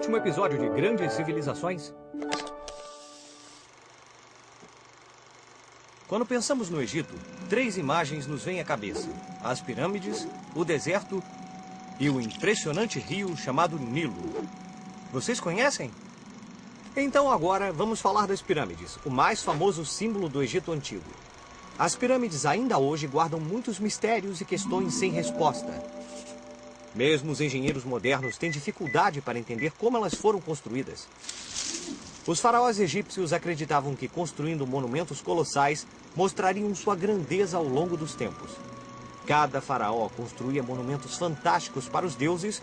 último episódio de Grandes Civilizações? Quando pensamos no Egito, 3 imagens nos vêm à cabeça: as pirâmides, o deserto e o impressionante rio chamado Nilo. Vocês conhecem? Então agora vamos falar das pirâmides, o mais famoso símbolo do Egito Antigo. As pirâmides ainda hoje guardam muitos mistérios e questões sem resposta. Mesmo os engenheiros modernos têm dificuldade para entender como elas foram construídas. Os faraós egípcios acreditavam que construindo monumentos colossais mostrariam sua grandeza ao longo dos tempos. Cada faraó construía monumentos fantásticos para os deuses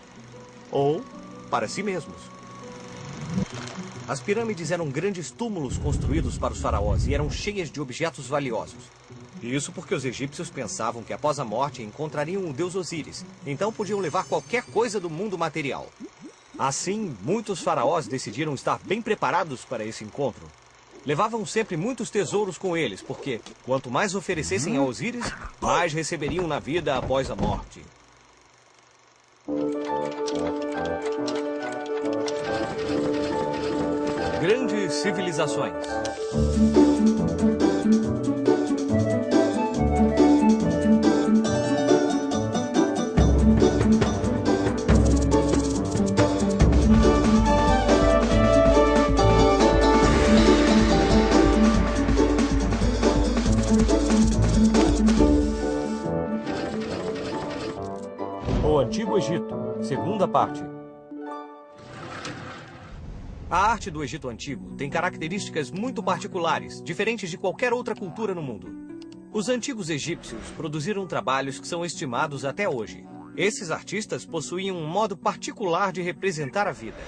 ou para si mesmos. As pirâmides eram grandes túmulos construídos para os faraós e eram cheias de objetos valiosos. Isso porque os egípcios pensavam que após a morte encontrariam o deus Osíris, então podiam levar qualquer coisa do mundo material. Assim, muitos faraós decidiram estar bem preparados para esse encontro. Levavam sempre muitos tesouros com eles, porque quanto mais oferecessem a Osíris, mais receberiam na vida após a morte. Grandes civilizações. O Antigo Egito, segunda parte. A arte do Egito Antigo tem características muito particulares, diferentes de qualquer outra cultura no mundo. Os antigos egípcios produziram trabalhos que são estimados até hoje. Esses artistas possuíam um modo particular de representar a vida.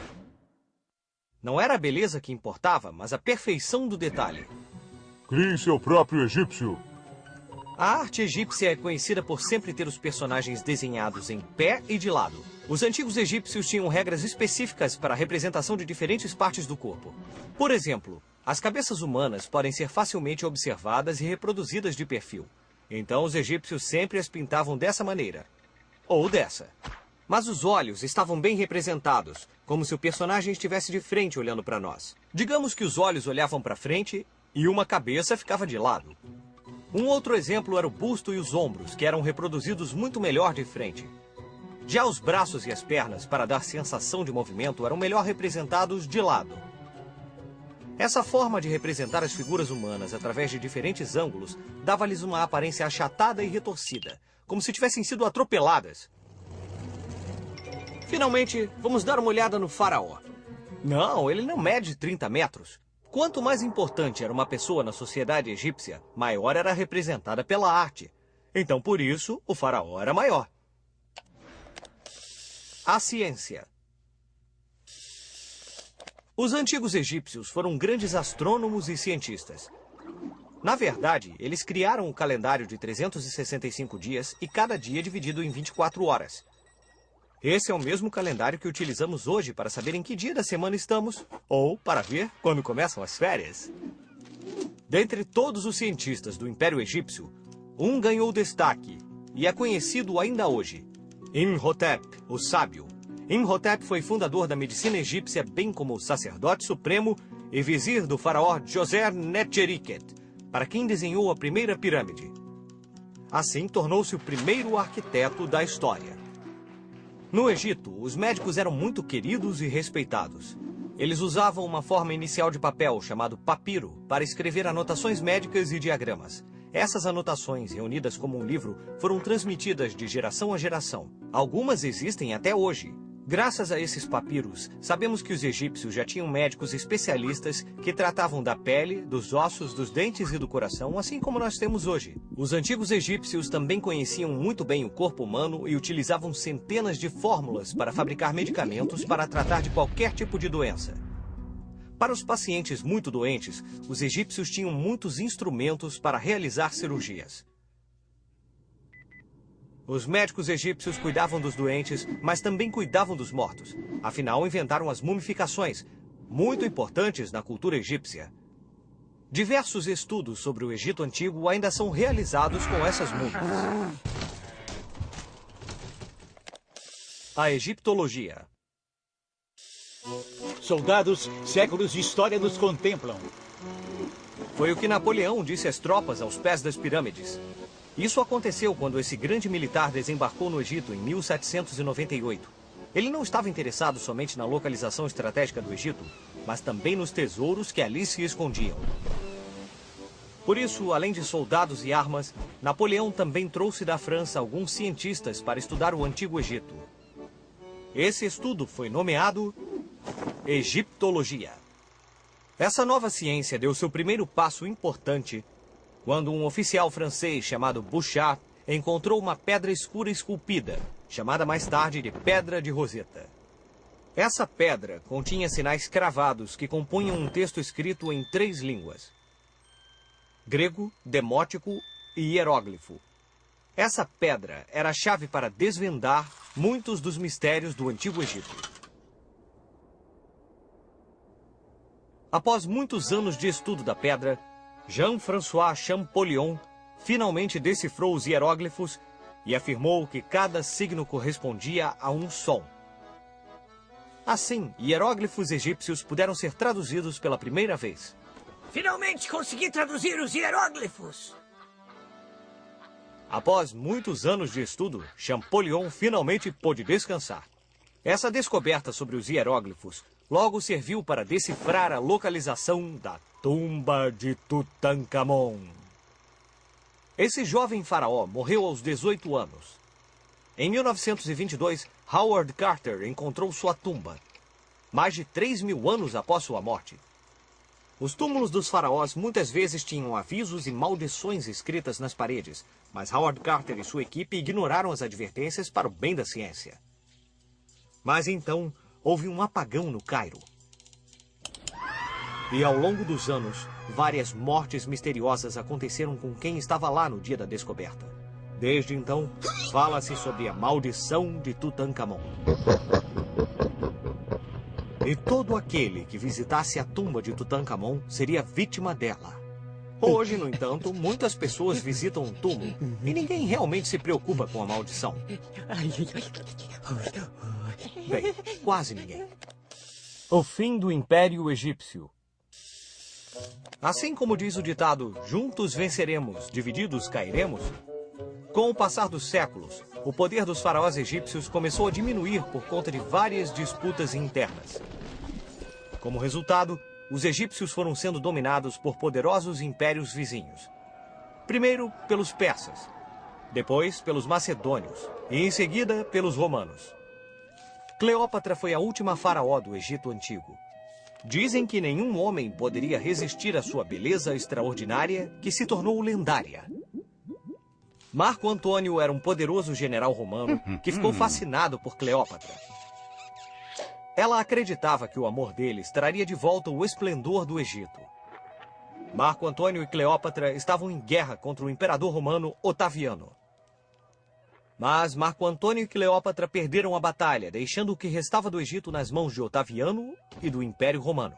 Não era a beleza que importava, mas a perfeição do detalhe. Crie seu próprio egípcio. A arte egípcia é conhecida por sempre ter os personagens desenhados em pé e de lado. Os antigos egípcios tinham regras específicas para a representação de diferentes partes do corpo. Por exemplo, as cabeças humanas podem ser facilmente observadas e reproduzidas de perfil. Então os egípcios sempre as pintavam dessa maneira. Ou dessa. Mas os olhos estavam bem representados, como se o personagem estivesse de frente olhando para nós. Digamos que os olhos olhavam para frente e uma cabeça ficava de lado. Um outro exemplo era o busto e os ombros, que eram reproduzidos muito melhor de frente. Já os braços e as pernas, para dar sensação de movimento, eram melhor representados de lado. Essa forma de representar as figuras humanas através de diferentes ângulos dava-lhes uma aparência achatada e retorcida, como se tivessem sido atropeladas. Finalmente, vamos dar uma olhada no faraó. Não, ele não mede 30 metros. Quanto mais importante era uma pessoa na sociedade egípcia, maior era representada pela arte. Então, por isso, o faraó era maior. A ciência. Os antigos egípcios foram grandes astrônomos e cientistas. Na verdade, eles criaram um calendário de 365 dias e cada dia dividido em 24 horas. Esse é o mesmo calendário que utilizamos hoje para saber em que dia da semana estamos, ou para ver quando começam as férias. Dentre todos os cientistas do Império Egípcio, um ganhou destaque e é conhecido ainda hoje: Imhotep, o sábio. Imhotep foi fundador da medicina egípcia, bem como sacerdote supremo e vizir do faraó Djoser-Netcheriket, para quem desenhou a primeira pirâmide. Assim, tornou-se o primeiro arquiteto da história. No Egito, os médicos eram muito queridos e respeitados. Eles usavam uma forma inicial de papel, chamado papiro, para escrever anotações médicas e diagramas. Essas anotações, reunidas como um livro, foram transmitidas de geração a geração. Algumas existem até hoje. Graças a esses papiros, sabemos que os egípcios já tinham médicos especialistas que tratavam da pele, dos ossos, dos dentes e do coração, assim como nós temos hoje. Os antigos egípcios também conheciam muito bem o corpo humano e utilizavam centenas de fórmulas para fabricar medicamentos para tratar de qualquer tipo de doença. Para os pacientes muito doentes, os egípcios tinham muitos instrumentos para realizar cirurgias. Os médicos egípcios cuidavam dos doentes, mas também cuidavam dos mortos. Afinal, inventaram as mumificações, muito importantes na cultura egípcia. Diversos estudos sobre o Egito Antigo ainda são realizados com essas múmias. A egiptologia. Soldados, séculos de história nos contemplam. Foi o que Napoleão disse às tropas aos pés das pirâmides. Isso aconteceu quando esse grande militar desembarcou no Egito em 1798. Ele não estava interessado somente na localização estratégica do Egito, mas também nos tesouros que ali se escondiam. Por isso, além de soldados e armas, Napoleão também trouxe da França alguns cientistas para estudar o Antigo Egito. Esse estudo foi nomeado Egiptologia. Essa nova ciência deu seu primeiro passo importante quando um oficial francês chamado Bouchard encontrou uma pedra escura esculpida, chamada mais tarde de Pedra de Roseta. Essa pedra continha sinais cravados que compunham um texto escrito em 3 línguas: grego, demótico e hieróglifo. Essa pedra era a chave para desvendar muitos dos mistérios do Antigo Egito. Após muitos anos de estudo da pedra, Jean-François Champollion finalmente decifrou os hieróglifos e afirmou que cada signo correspondia a um som. Assim, hieróglifos egípcios puderam ser traduzidos pela primeira vez. Finalmente consegui traduzir os hieróglifos! Após muitos anos de estudo, Champollion finalmente pôde descansar. Essa descoberta sobre os hieróglifos logo serviu para decifrar a localização da tumba de Tutankhamon. Esse jovem faraó morreu aos 18 anos. Em 1922, Howard Carter encontrou sua tumba, mais de 3.000 anos após sua morte. Os túmulos dos faraós muitas vezes tinham avisos e maldições escritas nas paredes, mas Howard Carter e sua equipe ignoraram as advertências para o bem da ciência. Mas então, houve um apagão no Cairo. E ao longo dos anos, várias mortes misteriosas aconteceram com quem estava lá no dia da descoberta. Desde então, fala-se sobre a maldição de Tutankhamon. E todo aquele que visitasse a tumba de Tutankhamon seria vítima dela. Hoje, no entanto, muitas pessoas visitam um túmulo e ninguém realmente se preocupa com a maldição. Bem, quase ninguém. O fim do Império Egípcio. Assim como diz o ditado, juntos venceremos, divididos cairemos, com o passar dos séculos, o poder dos faraós egípcios começou a diminuir por conta de várias disputas internas. Como resultado, os egípcios foram sendo dominados por poderosos impérios vizinhos. Primeiro pelos persas, depois pelos macedônios e em seguida pelos romanos. Cleópatra foi a última faraó do Egito Antigo. Dizem que nenhum homem poderia resistir à sua beleza extraordinária, que se tornou lendária. Marco Antônio era um poderoso general romano que ficou fascinado por Cleópatra. Ela acreditava que o amor deles traria de volta o esplendor do Egito. Marco Antônio e Cleópatra estavam em guerra contra o imperador romano Otaviano. Mas Marco Antônio e Cleópatra perderam a batalha, deixando o que restava do Egito nas mãos de Otaviano e do Império Romano.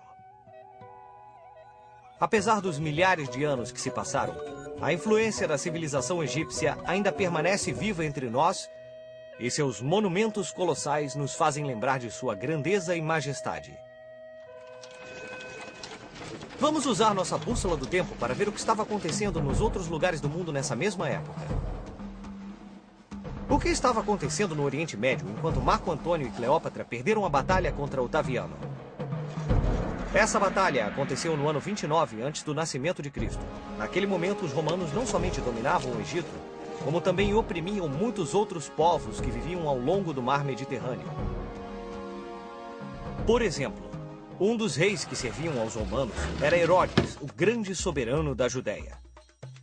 Apesar dos milhares de anos que se passaram, a influência da civilização egípcia ainda permanece viva entre nós e seus monumentos colossais nos fazem lembrar de sua grandeza e majestade. Vamos usar nossa bússola do tempo para ver o que estava acontecendo nos outros lugares do mundo nessa mesma época. O que estava acontecendo no Oriente Médio enquanto Marco Antônio e Cleópatra perderam a batalha contra Otaviano? Essa batalha aconteceu no ano 29 antes do nascimento de Cristo. Naquele momento, os romanos não somente dominavam o Egito, como também oprimiam muitos outros povos que viviam ao longo do mar Mediterrâneo. Por exemplo, um dos reis que serviam aos romanos era Herodes, o grande soberano da Judéia.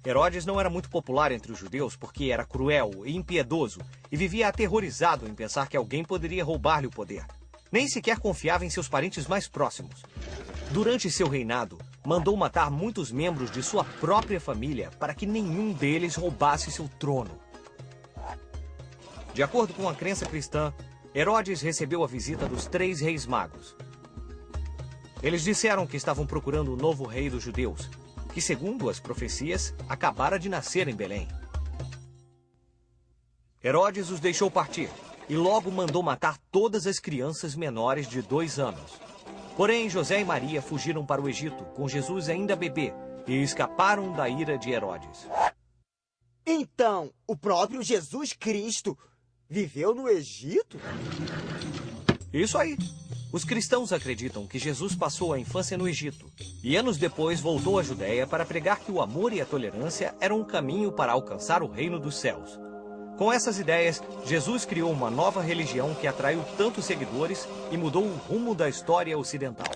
Herodes não era muito popular entre os judeus porque era cruel e impiedoso e vivia aterrorizado em pensar que alguém poderia roubar-lhe o poder. Nem sequer confiava em seus parentes mais próximos. Durante seu reinado, mandou matar muitos membros de sua própria família para que nenhum deles roubasse seu trono. De acordo com a crença cristã, Herodes recebeu a visita dos 3 reis magos. Eles disseram que estavam procurando o novo rei dos judeus, que, segundo as profecias, acabara de nascer em Belém. Herodes os deixou partir e logo mandou matar todas as crianças menores de 2 anos. Porém, José e Maria fugiram para o Egito, com Jesus ainda bebê, e escaparam da ira de Herodes. Então, o próprio Jesus Cristo viveu no Egito? Isso aí. Os cristãos acreditam que Jesus passou a infância no Egito e anos depois voltou à Judéia para pregar que o amor e a tolerância eram um caminho para alcançar o reino dos céus. Com essas ideias, Jesus criou uma nova religião que atraiu tantos seguidores e mudou o rumo da história ocidental.